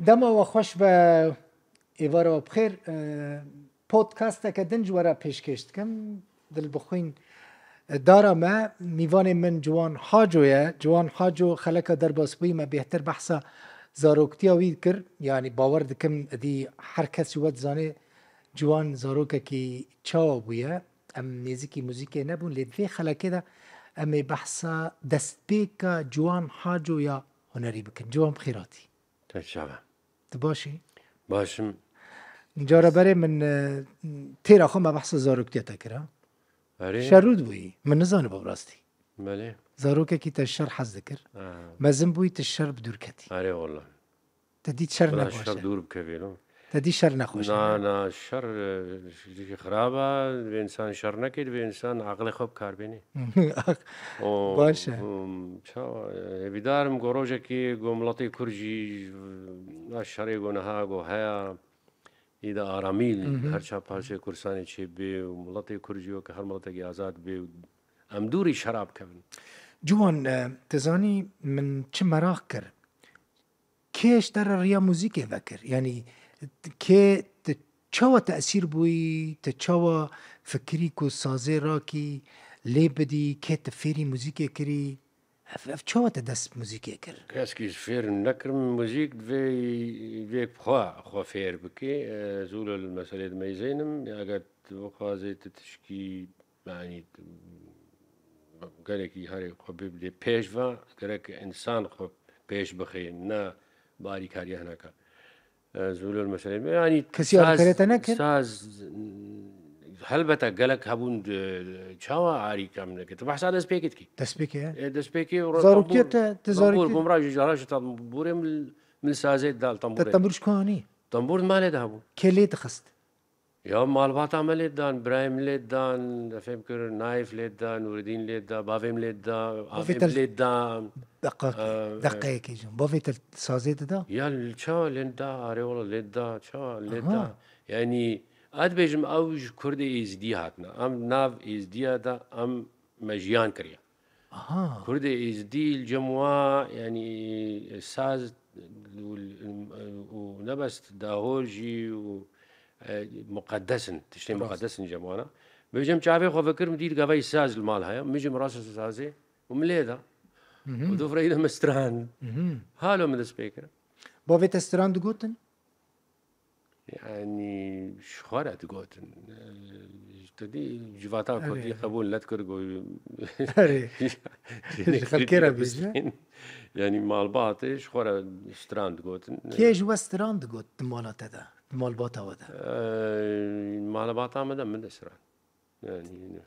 دما و خوش به ایوارا بخیر پودکاست که دنج ورا پیشکشت کم دل بخوین دارا ما میوان من جوان حاجویه جوان حاجو خلقه در باسبوی ما بهتر بحثا زاروکتی وید کر یعنی باور دکم دی هر کسی ود زانه جوان زاروکه کی چاو بویه ام نیزیکی موزیکی نبون لیدوی خلقه ده ام بحثا دست بیکا جوان حاجو یا هنری بکن جوان بخیراتی تشابه تباشی؟ باشم جارا بره من تیرا خو ما بحث زاروکتی تکرا آره شرود بوی من نزانه بابراستی بله زاروکه کی تشر حز ذکر مزن بوی تشر بدور کتی آره والله تدید شر بلا شر نخوشه دور بکویلو تدید شر نخوشه نه شر چیزی خرابه به انسان شر نکید به انسان عقل خوب کار بینی باشه چا بیدارم گروجه کی گملتی کرجی شری گناه گو هیا ایدا آرامیل هر چه پارچه کرسانی چی بی و ملتی کرجیو که هر ملتی کی آزاد بی ام دوری شراب کن جوان تزانی من چه مراق کر کیش در ریا موزیک وکر یعنی که تچوا تأثیر بوی تچوا فکری کو سازه را کی لی بدی که تفیری موزیک کری اف چوا تدست موزیک کر کسی فیر نکرم موزیک وی خوا فیر بکی زول المسألة میزینم اگر وقازی تشکی يعني قالك هاري خبيب لي بيش فا قالك انسان خب بيش بخي نا باري كاري هناك زول المسألة يعني کسی آرکارتا نکر ساز هلبته قالك هبون شاوا عاري كامل كده بحث على سبيكت كي دست بکه دسبيكي زاروکتی طنبور تزاروکتی قمراج جراش طنبور من سازيت دال طنبور تتمرش كواني طنبور ماله دهبو كلي تخست يا مالبات عملت دان برايم ليت دان فهم كر نايف ليت دان نوردين ليت دان بافيم ليت دان عافيم ليت دان دقائق يجون بوفيت السازيت ده يا الشا لين دا اري والله ليت دا شا ليت دا يعني اد بيجم اوج كردي از دي هاتنا ام ناف از دي دا ام مجيان كريا كردي از دي الجموا يعني ساز ونبست داهورجي مقدسن تشتي مقدسن جموانا بيجم شافي خو فكر مدير قباي ساز المال هيا ميجم راسه سازي ومليدا ودو فريده مستران هالو من السبيكر بوفيت استراند قوتن يعني شخورة تقوتن تدي جفاتا كردي قبول لا تكرقو خلكيرا بيجي يعني مال باطي شخورة ستراند قوتن كي جوا استراند قوت مالات ده مال باتا وده مال باطا مدام من اسران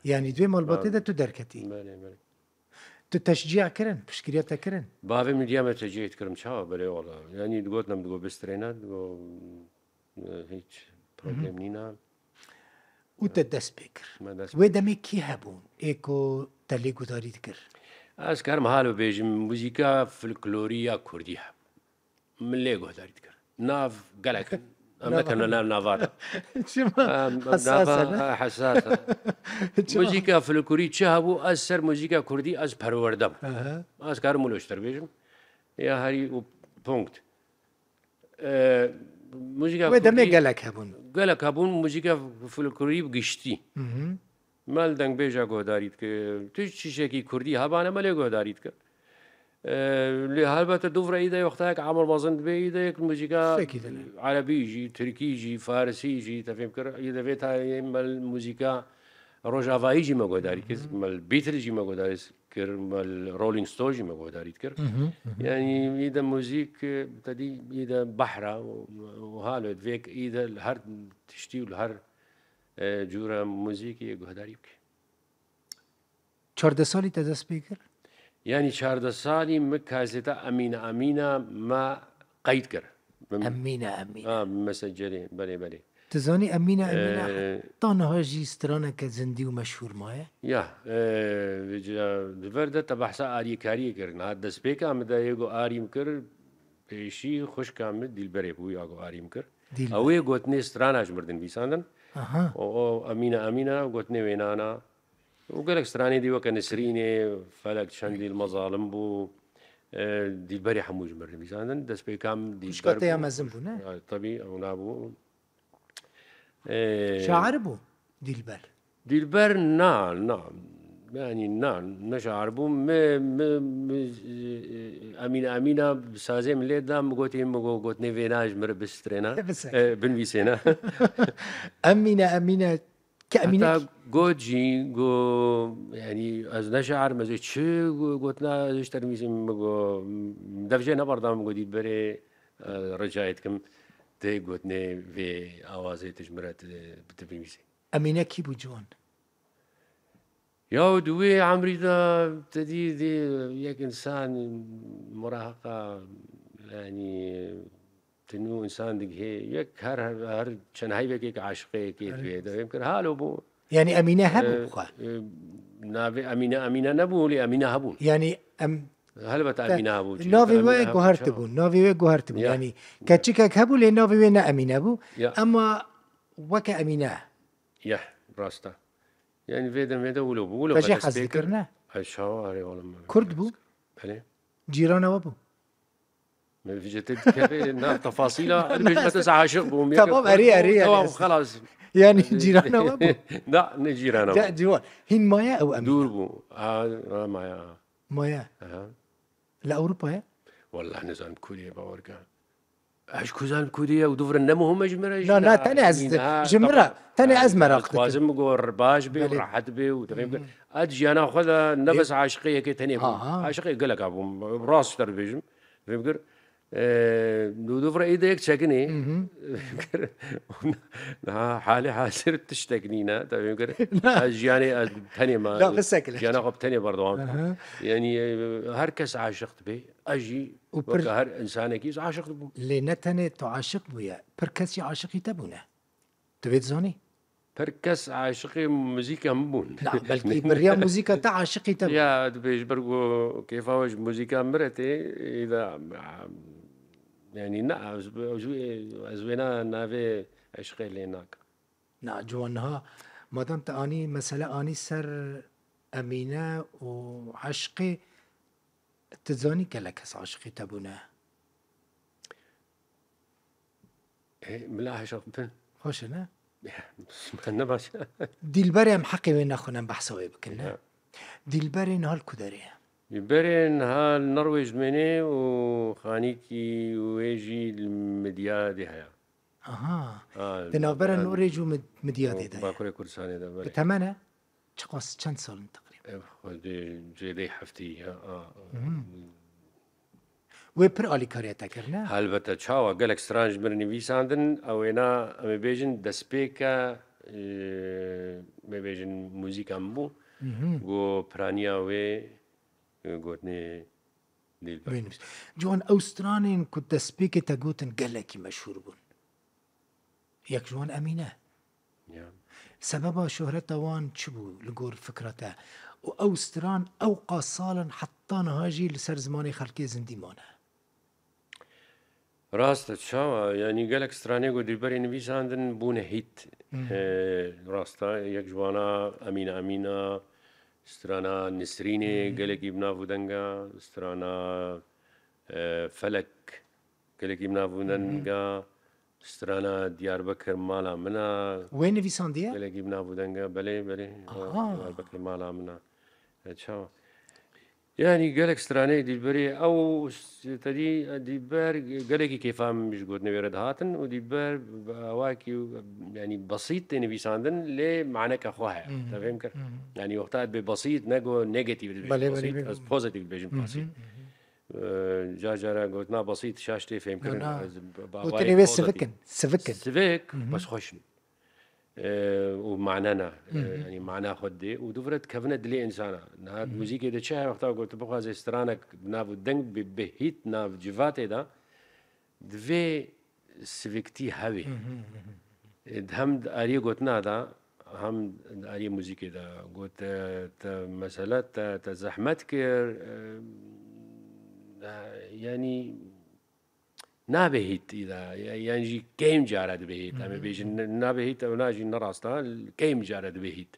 يعني دوي مال باطي ده تو دركتي مالي تو تشجيع كرن بشكرياتا كرن بافي من ديما تجيت كرم شاو بلي والله يعني تقولنا تقول بسترينات تقول هيك بروبليم نينا وتدس بكر ودمي كي هبون ايكو تليقو داري تكر اسكر مهالو بيجي موسيقى فلكلورية كردية من ليغو داري تكر ناف قلق أمريكا نافارا حساسة حساسة موسيقى فلكلورية شهبو أسر موسيقى كردي أس پروردم اسكر مولوشتر بيجم يا هاري بونكت موسيقى ودمي قلق هبون موسيقى فلكلورية بقشتي مال دنگ بیجا گوداریت که تو چیزی که کردی هبانه مالی گوداریت که لهالبته دوفر ایده وقتها که عمل مازند به ایده یک موسیقى عربی جی ترکی جی فارسی جی تفهم کر ایده ویت های مال موسیقى روجاوایی جی مگوداری که مال بیتل جی مگوداری کر مال رولینگ ستون جی مگوداریت کر يعني ایده موسیق تدی ایده بحرة وهالو فيك ایده هر تشتی و هر جورا موزیکی گهداری بکی 14 سالی تدست بکر؟ يعني 14 سالي مكازتا أمينة ما قيد كر أمينة مسجلين بلي تزاني أمينة طانها جي سترانا كزندي ومشهور مايا يا الفردة تبحثا آري كاري كرن هاد دسبيكا عمدا يغو آري مكر بيشي خوش كامل ديل بري بوي آغو آري مكر أوي غوتني سترانا جمردن بيساندن او أمينة وقتني وينانا وقالك ستراني دي وكا نسريني فلك شندي المظالم بو ديلبەری هەموو ژمر نویساندن دەست پێ کام شکاتە یا مەزم بوو نه طبی ئەو نابوو شاعر بوو دیلبەر ديلبر يعني نشعر بو أمينة سازي من ليدا مقوت نيفيناج مر بسترينا بنفيسينا أمينة كأمينة جوجي يعني از نشعر مزي شو قوتنا زيش ترميسي مقو دفجينا برضه مقو ديلبري رجعتكم تي قوتني في آوازي تجمرات بتبنيسي أمينة كي بو جوان يا دوي عمري دا تدي يك إنسان مراهقة يعني تنو إنسان دق هي يك هر شن هاي بيك عاشقة كيف هذا يمكن هالو بو يعني أمينة هبو خا نافي أمينة نبو لي أمينة هبو يعني هل بتا أمينة هبو نافي وين جوهرتبو نافي وين جوهرتبو يعني كتشكك هبو لي نافي وين أمينة هبو أما وك أمينة يا راستا يعني فيدا ولو فشي حز ذكرنا الشوارع ولا كرد بو بله جيران وابو ما في جت كذا تفاصيلها بس عاشق بهم تمام أري تمام خلاص يعني جيران وابو لا نجيران لا جوان هين مايا أو أمينة دور بو مايا لا أوروبا يا والله نزان كوريا باوركا اش كوزان كوريا ودور النمو هم جمرة لا تاني از جمرة تاني از مراقتك لازم نقول رباش بي وراحت بي وتقريبا اجي انا اخذ نفس عاشقيه كي تاني عاشقيه قال لك ابو راس تربيجم فهمت دور ايدك تشكني حالي حاسر تشتكنينا تمام يعني تاني ما لا بس سكله انا قب تاني برضو يعني هركس عاشقت به اجي هر انسان كيس عاشقت بو لنتني تعاشق بويا بركسي عاشقي تبونه تبيت زوني بركس عاشقي موسيقى مبون لا بلكي بريا موسيقى تاع عاشقي تبونه يا دبيش برغو كيفاش موسيقى مرتي اذا يعني نا زوينا نافي عشقي ليناك نا جوانها ما دام اني مسألة اني سر امينة وعشقي تزاني كلكس عشقي تبونه ملاح عشق بن خوش انا انا باش ديلبري ام حقي وين اخونا بحسوي بكنا ديلبري نهال كدري يبرين ها النرويج مني وخانيكي ويجي المديا دي هيا تنابرا نوريج ومديا دي باكوري كرساني ده بري بتمنى تقص كم سال تقريبا دي جي حفتي وبر الي كاريتا كرنا البته تشاوا قالك سترانج مرني فيساندن او انا ام بيجن دسبيكا م بيجن موزيكا مبو جو برانيا وي قلتني ديل جوان أوسترانين كنت سبيكي تقوتن قلكي مشهور بون ياك جوان أمينة سبب شهرته وان تشبو لقور فكرته وأوستران أوقع صالا حطانا هاجي لسر زماني خلقي زنديمانه راست تشاوا يعني قالك ستراني قو ديلبري نبيس عندن بون هيت راستا ياك جوانا أمينة سترانا نسريني قالك يبنا فودنجا سترانا فلك قالك يبنا فودنجا سترانا ديار بكر مالا منا وين في سانديا قالك يبنا فودنجا بلي ديار بكر مالا منا تشاو يعني قالك ستراني ديلبري او تدي ديلبر قالك كيف مش قلت نبيرد هاتن وديلبر واكي يعني بسيط نبي ساندن ليه معناك اخوها تفهم كر يعني وقتها ببسيط نجو نيجاتيف بسيط از بوزيتيف فيجن بسيط جاجرا قلتنا بسيط شاشتي فهم كر قلت لي سفكن بس خوشن ومعنانا يعني معناه خدي ودفرت كفنا دلي إنسانا نهار موسيقى ده شيء وقتها قلت بقى زي استرانك ناف دنگ بهيت ناف جفاتي ده دفي سفكتي هوي هم أري قلتنا ده هم أري موسيقى ده قلت مسألة تزحمتك يعني نابهيت إذا يعني كيم جارد بهيت أما بيجي نابهيت أو ناجي نراستا كيم جارد بهيت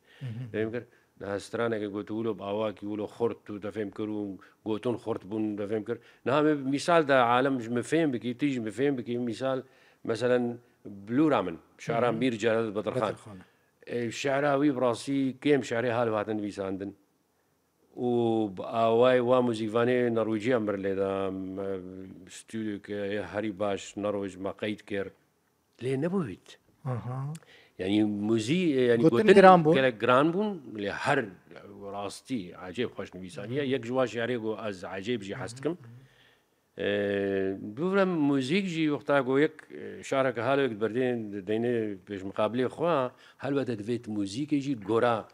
هسترانك قلتوا له بأواك يقولوا خرط وتفهم كرو قوتون خرط بون تفهم كر نعم مثال ده عالم مفهم بكي تيجي مفهم بكي مثال مثلا بلو رامن شعراء مير جلال بدرخان الشعراوي براسي كيم شعري هالو هاتن بيساندن وبأواي وموزيفاني نرويجي أمر لذا ستوديو هاري باش نرويج ما قيد كير ليه نبويت يعني يعني قوتن جران بون اللي هر راستي عجيب خوش نویسانیه یک جواش شعری گو از عجیب جی حستكم بورم موزیک جی وقتا گو یک شعر که حالا یک بردین دینه پیش مقابله خوا حالا دویت موزیک جی گورا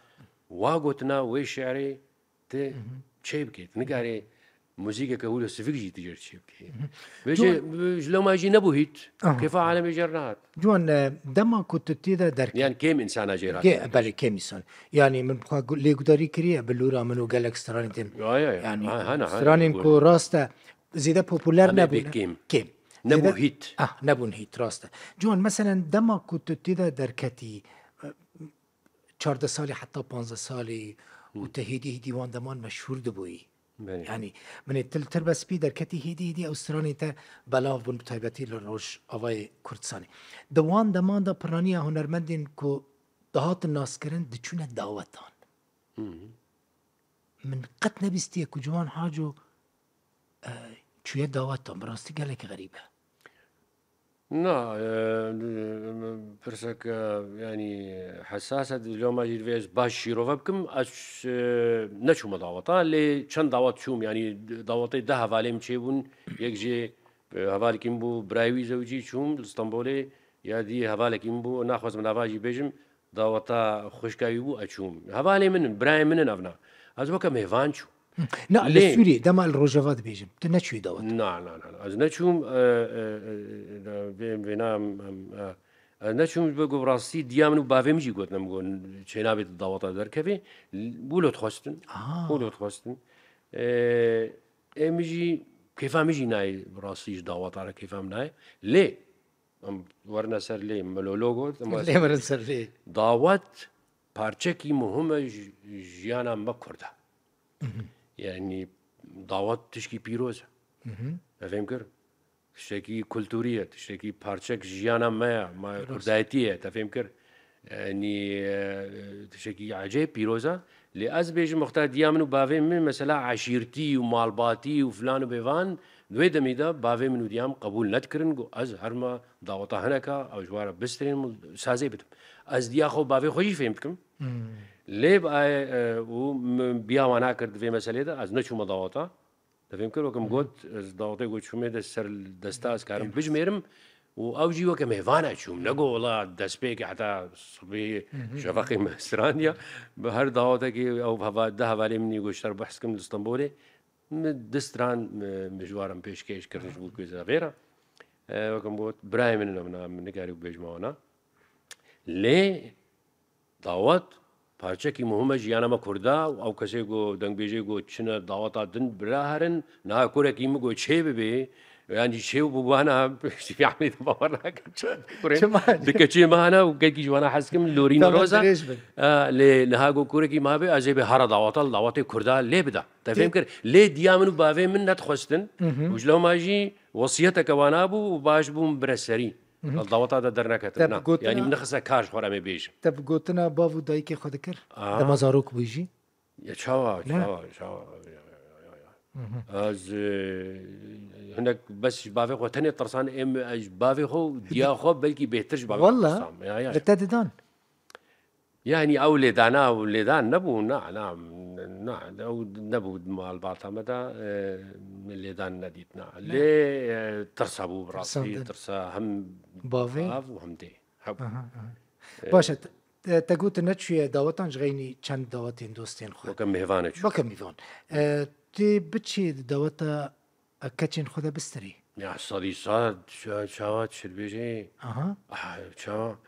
واقعتنا و شعری ته چه بکیت نگاری موزیک که هو سفيك جي تجر شيء بكي لو ما جي نبوهيت كيف عالم يجرنات جوان دما كنت تيدا درك يعني كم انسان جيرات بالي كم انسان يعني من بقى لي قدري كريه بلورا منو قالك سترانتين يعني سترانين كو راستا زيدا بوبولار نبون كم نبوهيت نبون هيت راستا جوان مثلا دما كنت تيدا دركتي 14 سالي حتى 15 سالي وتهيدي ديوان دمان مشهور دبوي يعني من التلتر بس بي دركتي هيدي أستراليا تا بلاف بون بتايبتي للروج أواي كردستاني دوان دمان دا برانيا هنرمندين كو دهات الناس كرن دچونه دعوتان من قد نبستيه كو جوان حاجو شوية دعوتان براستي قالك غريبة نا برسك يعني حساسة اليوم ما جيت باش شيروفا بكم أش نشو مدعوطا اللي شن دعوت شوم يعني دعوتي ده هفالي مشيبون يكجي هفالي كيمبو برايوي زوجي شوم اسطنبولي يا دي هفالي كيمبو ناخذ من هفاجي بيجم دعوتا خوشكايبو أشوم هفالي من براي من أفنا از وكم هيفان شو لا لسوري دما الروجافات بيجم تنشوي دوت لا از نشوم بينام نشوم بقول راسي ديامنو بافي مجي قلت نمقول شينابي الضوطة دركبي بولو تخستن مجي كيف مجي ناي براسيش ضوطة كيف ناي ليه ورنا سر ليه ملولوجو ليه ورنا سر ليه ضوط parçaki مهمة جيانا مكرده يعني دعوات تشكي بيروزة فهم كر تشكي كولتورية تشكي بارشك جيانا ما كردايتية تفهم كر يعني تشكي عجيب بيروزة لأز بيج مختار ديامنو بافي من مثلا عشيرتي ومالباتي وفلان وبيفان دوي دميدا بافي منو ديام قبول نتكرن جو از هرما دعوتا هناكا او جوارا بسترين سازي بدم از دياخو بافي خوشي فهمتكم ليه بقى وبيا كرد في مسألة ده از نشوم ضوطة تفهم كل وكم قلت ضوطة قلت شو ميدا السر دستاس كارم بجميرم وأوجي وكم هفانا شوم نقول والله دسبيك حتى صبي شفقي مسترانيا بهر ضوطة كي أو هفا ده هفالي مني قشتر بحثكم الاسطنبولي دستران مجوارم بيش كيش كرنش بقول كذا غيره وكم قلت براي من نقاري بيجمعنا ليه ضوط parçaki muhime jiyanama kurda او kese go dengbeje go çina davata din braharin na kore kimi go çebe يعني شيء وبوانا يعني تبورنا بكتشي معنا وكي جوانا حسكم لورين روزا لهاجو كوركي ما بي أزي بهارا دعوات كردا ليه بدا تفهم كر ليه ديامنو بافي من نتخستن وجلو ما جي وصيتك وانا بو وباش بو برسري الضوطة ده درناكتنا يعني من خسا كاش خورا مي بيج تب قوتنا بافو دايكي خدكر ده مزاروك بيجي يا شاوا از هناك بس بافي خو تاني طرسان بافي خو ديا خو بلكي بيهترش بافي والله لتاددان يعني أولادان نبو نعم نبو مع البعض مدى الليدان نديتنا ليه ترسبوا براسي ترسا هم بافي وهم دي باشا تقول نتشوي دعوتان جغيني چند دعوتين دوستين خو بكم مهفانك بكم مهفان تي بتشي دعوتا كاتشين خدا بستري يا صديقات شاوات شربيجي شاوات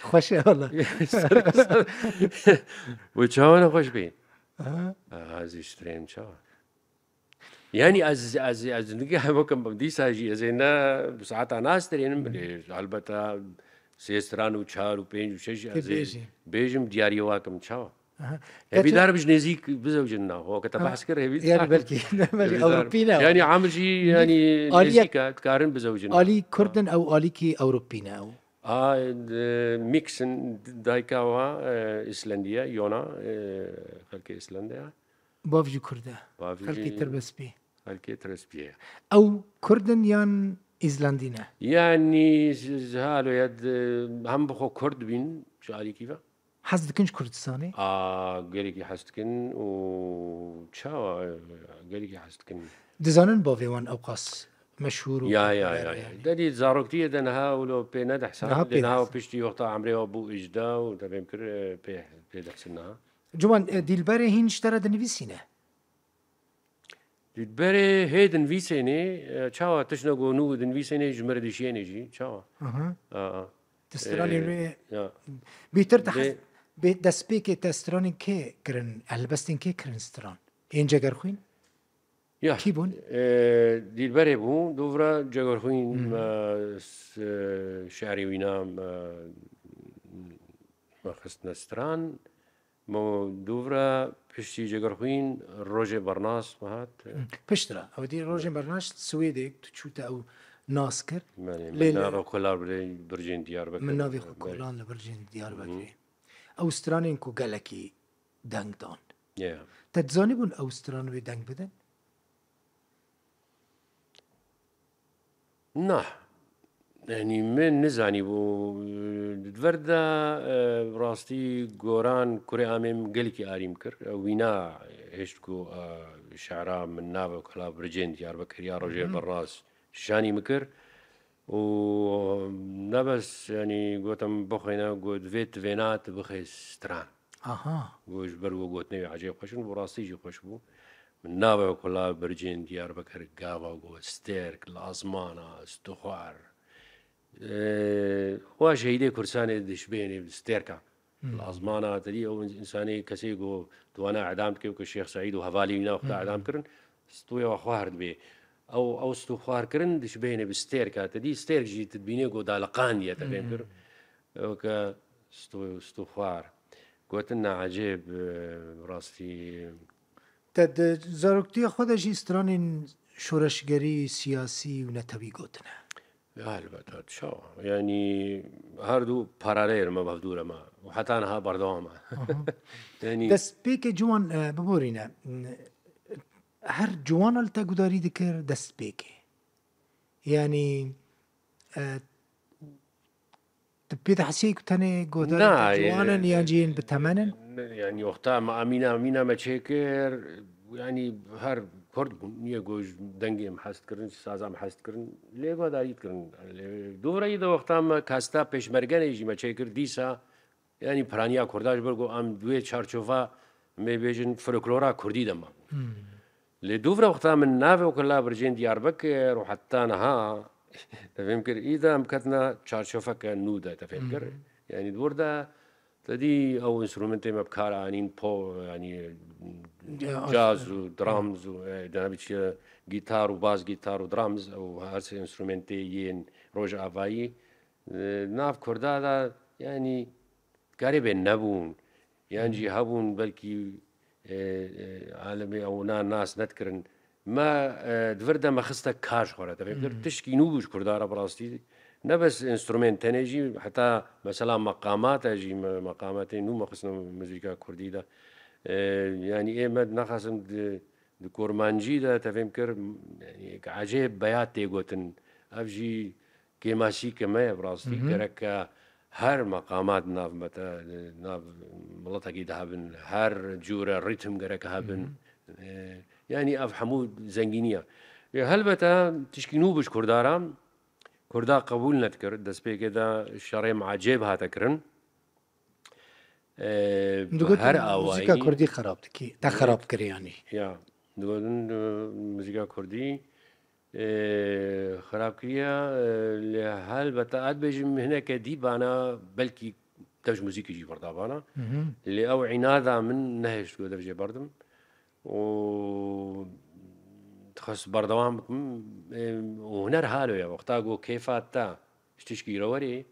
خوش والله وشاوانا خوش بين هذه اشترين شاوا يعني از نجح بكم بدي ساجي زينا بساعات ناس ترين البته سيستران وشار وبين وشيء بيجم دياري واكم شاوا بيدار بج نزيك بزوجنا هو كتب بحث كره يعني بيدار بلكي أوروبينا يعني عامل شيء يعني نزيك تقارن بزوجنا آلي كردن أو آليكي أوروبينا أو ميكسن دايكاوا إسلندية يونا خلك إسلندية بافجي كرده بافجي خلكي تربس بي خلك ترسبيه أو كردن يان إيزلندينا يعني هالو يد هم بخو كرد بين شالي كيفه حز دكنش كردستاني قالك حستكن و تشاوا قالك حستكن دزانن بافي وان أوقاس مشهور يا يعني دادي زاروكتي دنها ولو بينا نها دحسان بيد دنها حسن. وبيشتي وقتا عمري وابو إجدا وتفهم كر بي دحسنها جوان ديلبري هين اشترى دنفيسينا دبري هيدن في سنة تشاوا تشنقو نو دن في سنة جمر دشيني جي تشاوا تستراني ري يا بيتر تحس دسبيكي تستراني كي كرن البستين كي كرن ستران إنجا قرخوين يا كيبون ديلبري بو دوفرا جاغرخوين شعري وينا ما خصنا ستران مو دوفرا بشتي جاغرخوين روجي برناس مهات بشترا أو دي روجي برناش سويدك تشوتا أو ناسكر من ليل- نافا كولار برجين ديار بكر من نافي كولان لبرجين ديار بكري أوسترانين كو غالكي دانك دون يا تتزاني بون أوسترانوي دانك بدن نه يعني من نزاني بو دفردا براستي جوران كوري امم قلكي اريم كر وينا هشتكو شعراء من نافا كلا برجين ديار بكر يا رجل براس شاني مكر و نبس يعني قوتم بخينا قوت فينات بخي ستران أها قوش برو قوت نبي عجيب خشن براستي جي خشبو من نابا كلا برجين ديار بكر قاوا قوت ستيرك الأزمانة استخوار واش هيدي كرساني دشبيني بستيركا الأزمانة تدي أو إنساني كسيقو توانا إعدام كيف كالشيخ سعيد وهفالي لنا وقت إعدام كرن استوي وخوار دبي أو استخوار كرن دشبيني بستيركا تدي ستيرك جي تدبيني قو دالقان يا تفهم كر وكا استخوار قلت لنا عجيب راستي تد زاروكتي خودش استرانين شورشگری سیاسی و نتوی گوتنه البته شو يعني هاردو باراليل ما بفدوره ما وحتى أنا بردوامه يعني دست بیک جوان ببورینه هر جوان التا گداری دکر دست بیک يعني تبيت حسيك تاني قدرة جوانا يجين بتمنن يعني وقتها ما أمينا ما تشكر يعني هر كرد نيا جوج دنگي محست كرن سازا محست كرن ليه قدريت كرن دورة إذا وقتها ما كاستا پیش مرگن يجي ما تشكر ديسا يعني برانيا كرداش برگو ام دوي چارچوفا مي بيجن فولكلورا كردي دما لدوفرا وقتها من نافع وكلا برجين ديار بكر وحتى نها تفهمكر إذا مكتنا چارچوفا كنودا تفهمكر يعني دوردا تدي أو إنسترومنتي ما بكار عنين بو يعني جاز ودرامز ودنابيش جيتار وباس جيتار ودرامز أو هارس إنسترومنتي ين روج آفاي ناف كردادا يعني قريب النبون يعني جي هبون بلكي عالمي أو ناس نذكرن ما دفردا ما خستك كاش خورا تفهم تشكي نوبش كردارا براستي نبس انسترومنت تنجي حتى مثلا مقامات اجي مقامات نو ما خصنا موسيقى كردي ده يعني ايه ما نخصم د كورمانجي ده تفهم كر يعني عجيب بيات تيغوتن افجي كيماشي كما براستي كرك هر مقامات ناف متى ناف ملطه كده هابن هر جورا الريتم كرك هابن يعني اف حمود زنجينيه هل بتا تشكينو بش كردارا كردا قبول نذكر دس بي كده شريم عجيب هاتكرن هر آوایی موسیقى کردی خراب کی تا خراب کری يعني يا نقولن موسيقى كردي خراب كريا لهال بتاعت بيجم هناك ديب أنا بلكي تج موسيقى جي برضه أنا اللي أو عنادا من نهش كده بيجي بردم و تخص بردوام وهنر حاله يا وقتا جو كيف تا اشتشكي روري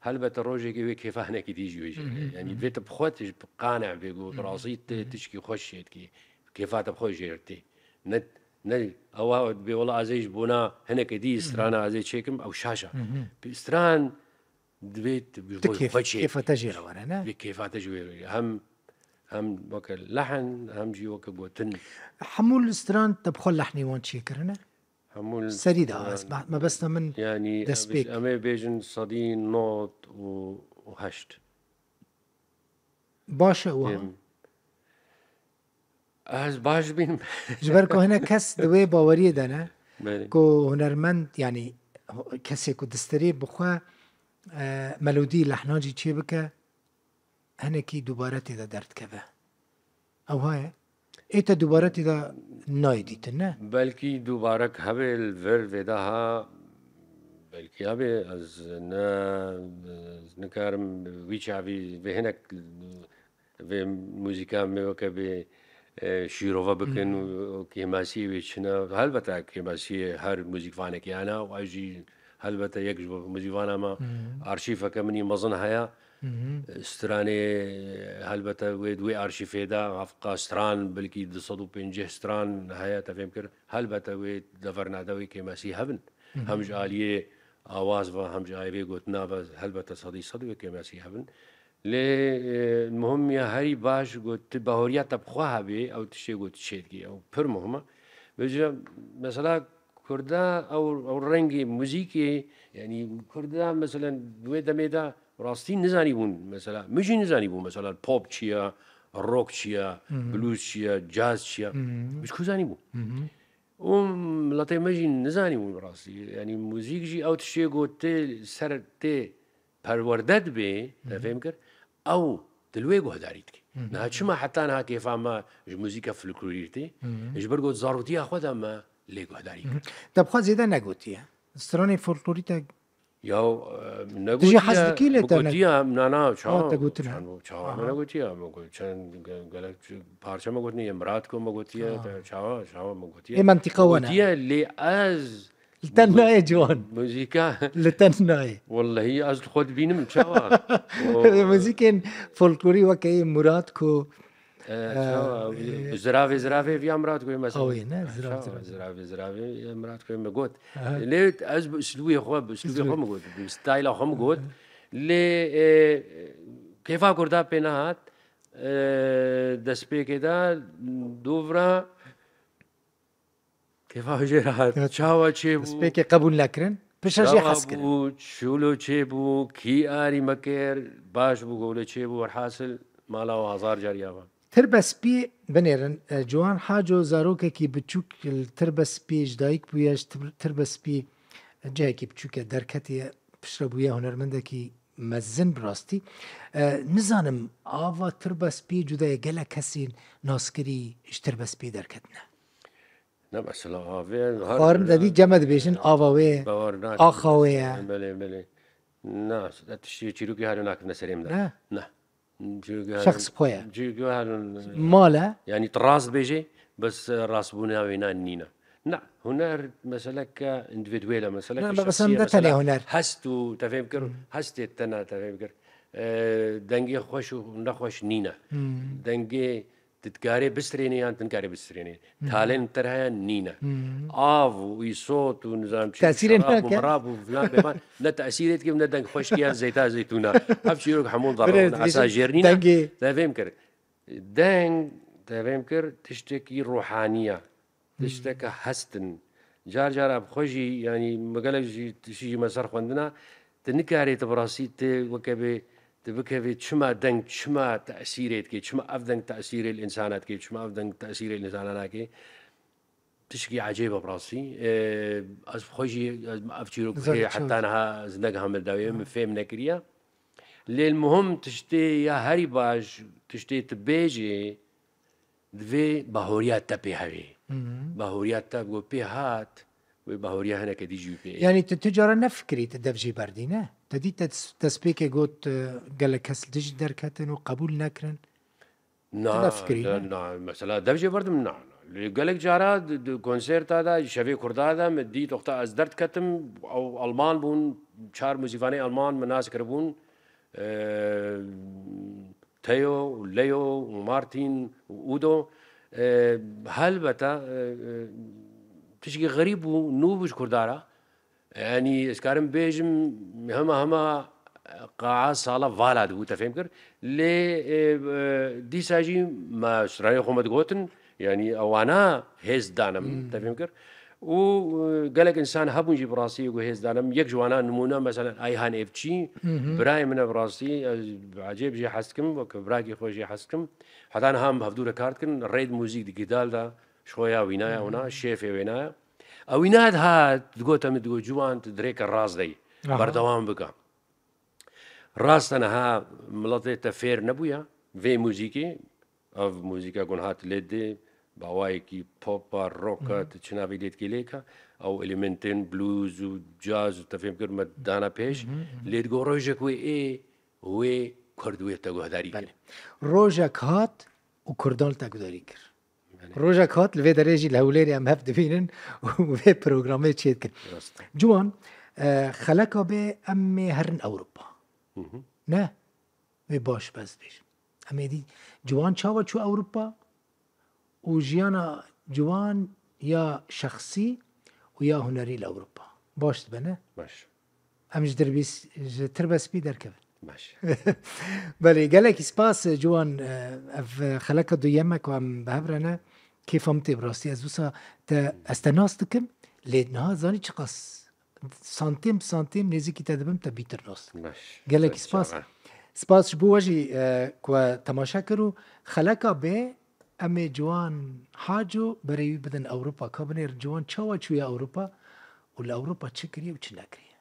هلبة الروجي وي كيف هناك تيجي يعني بيت بخوت قانع بيقول براسي تشكي خوش كي كيفات بخوش جيرتي نت نل او بي والله ازيج بونا هناك دي استرانا ازي شيكم او شاشه بستران دبيت بيقول خوش كيف تجير ورانا بكيفات تجوي هم وكل لحن هم جي وكبوتن حمول استران تبخل لحني وان شيكرنا همول سريدة اسمع ما بس من يعني دسبيك امي بيجن صدين نوت وهشت باشا وها از باش بين جبركو هنا كس دوي باوري دنا بله كو هنرمند يعني كسي كو دستري بخوا ملودي لحناجي چي بك هنا كي دوباره تدا درد كبه او هاي ايتا دوباره تدا نايدي تنه بلكي دوبارك هبه الفير فيداها بلكي هبه از نكارم ويچا في هناك في موسيقى ميوكا في شيروفا بكن وكيماسي ويشنا هلبتا كيماسي هر موسيقى كيانا واجي هلبتا يكجب موسيقى ما ارشيفا كمني مظن هيا استراني هلبتا وي ارشيفي دا افقا ستران بلكي دصدو بنجه ستران هيا تفهم كر هلبتا وي دفرنا دوي كيماسي هبن همج آلية آواز و همج آيبي قوتنا بس هلبتا صدو كيماسي هبن المهم يا هاري باش قلت باهوريات تبخوها بي او تشي قلت شيدكي او بر مهمة بجا مثلا كردا او رنگي موسيقي يعني كردا مثلا دويدا ميدا راستين نزاني بون مثلا مجي نزاني بون مثلا البوب تشيا الروك تشيا بلوز تشيا جاز تشيا مش كوزاني بون لطي مجي نزاني بون راسي يعني موسيقي او تشي قلت سر تي پروردد بي تفهم كر او دلويغو هداريتك نها شما حتى انا كيف ما موسيقى فلكلوريتي اجبرغو زاروتي اخذها ما ليغو هداريك طب خو زيدا نغوتي استراني فولكلوريتا ياو تجي حسدكي لتا نغوتيا انا شاو تغوتنا شاو انا نغوتيا مقول كان قالك بارشا ما قلتني امراتكم ما قلتيا شاو ما قلتيا اي منطقه وانا قلتيا اللي از لتنا جوان موسيقى لتنا والله هي از خود بينم شاوا موسيقى فولكلوري وكاي مرادكو زرافي في امراتكم مثلا اوي نا زرافي امراتكم ما قلت ليه از باسلوبي خو ما قلت ستايل خو ما قلت ليه كيف اقردا بينات دسبي كده دوفرا كيف هجرات شاوا تشيبو سبيكي قبول نكرن بشاجي حسكن شولو تشيبو كي اري مكير باش بقول تشيبو الحاصل مالا وهزار جاريابا تربس بي بنيرن جوان حاجو زاروكا كي بتشوك التربس بي جدايك بوياش تربس بي جاي كي بتشوك دركتي بشربويا هنرمندكي مزن براستي نزانم آوا تربس بي جداي قلا كسين ناسكري اش تربس بي دركتنا لا مثلا هافي خارم دبي جمد بيشن آواوي آخاوي بله ناس تشي تشيروكي هادو ناك نسريم ده نه شخص بويا تشيروكي هادو مالا يعني تراس بيجي بس راس بونا وينا نينا لا هنر مثلا كاندفيدويلا مثلا كشخصية مثلا هنر هستو تفهم كر هستي تنا تفهم كر دنگي خوش ونخوش نينا دنگي تتكاري بستريني أنت تنكاري بستريني تالين ترها نينا ويصوت ونظام تأثيرنا مراب وفلان بيبان لا تأثيرت كيف ندنك خوش كيان زيتا زيتونة هبشي يروح حمول ضرب عسى جيرنينا تفهم كر دنگ تفهم كر تشتكي روحانية تشتكي هستن جار بخوشي يعني مقالك تشي مسار خوندنا تنكاري تبراسي وكبي تبكي شما دنك شما تأثيرات كي شما أفدن تأثير الإنسانات كي شما أفدن تأثير الإنسانات كي تشكي عجيبة براسي أز خوشي أفتشيرو حتى أنا زنقها من الدوية من فهم نكريا للمهم تشتي يا هاري باش تشتي تبيجي دفي باهوريات تبي هاي باهوريات تبقى بيهات وباهوريا هنا كدي جي بي يعني تجارة نفكري تدفجي بردينه تدي تسبيكي قوت قال لك هسل تجي دركتن وقبول نكرن نعم مثلا دفجي برد من نعم قالك جارا كونسيرت هذا شافي كرد هذا مدي وقتها ازدرت كتم او المان بون شار موسيقاني المان من ناس كربون تيو ليو ومارتين واودو هل بتا تشكي غريب ونوبش كردارا يعني اسكارم بيجم هما قاعة صالة فالاد وتفهم كر لي دي ساجي ما شراي خمد قوتن يعني أوانا هيز دانم تفهم كر وقالك إنسان هبون جي براسي وهيز دانم يك جوانا نمونا مثلا أي هان إفتشي براي من براسي عجيب جي حسكم وكبراكي خوش جي حسكم حتى أنا هم هفدور كارتكن ريد موزيك ديجيتال دا شوية وينايا هنا شيفي وينايا أويناد هاد تقول تمد جوان تدريك الراس دي بردوام بقى راستنا ها ملاتي تفير نبويا في موسيقى أو موسيقى كونهات ليدي باوايكي بوبا روكا تشنا فيديت كيليكا أو إليمنتين بلوز وجاز وتفهم كر مدانا بيش ليد جو روجك وإيه هو كردوية تقول هداري روجك هات وكردون تقدري كر روجك هات لفي درجة الهوليري أم هفت بينن وفي برنامج شيء كر جوان خلقه به أمي هرن أوروبا نه وی باش بس بیش اما دی جوان چاوا چو اوروبا و جیانا جوان یا شخصی و یا هنری لاوروبا باش بنه باش امش دربیس تربس بی در کبن باش بله گلک اسپاس جوان اف خلق دو یمک و هم بهبرنه کیف همتی براستی از وسا تا استناستکم لیدنها زانی چقاس سانتیم نزیکی تدبم تا بیتر ناست گلک سپاس بو وجی که تماشا کرو خلقا به امی جوان حاجو برای بدن اوروپا کابنیر جوان چاوا چویا اوروپا و الاوروپا چه کریه و چه نکریه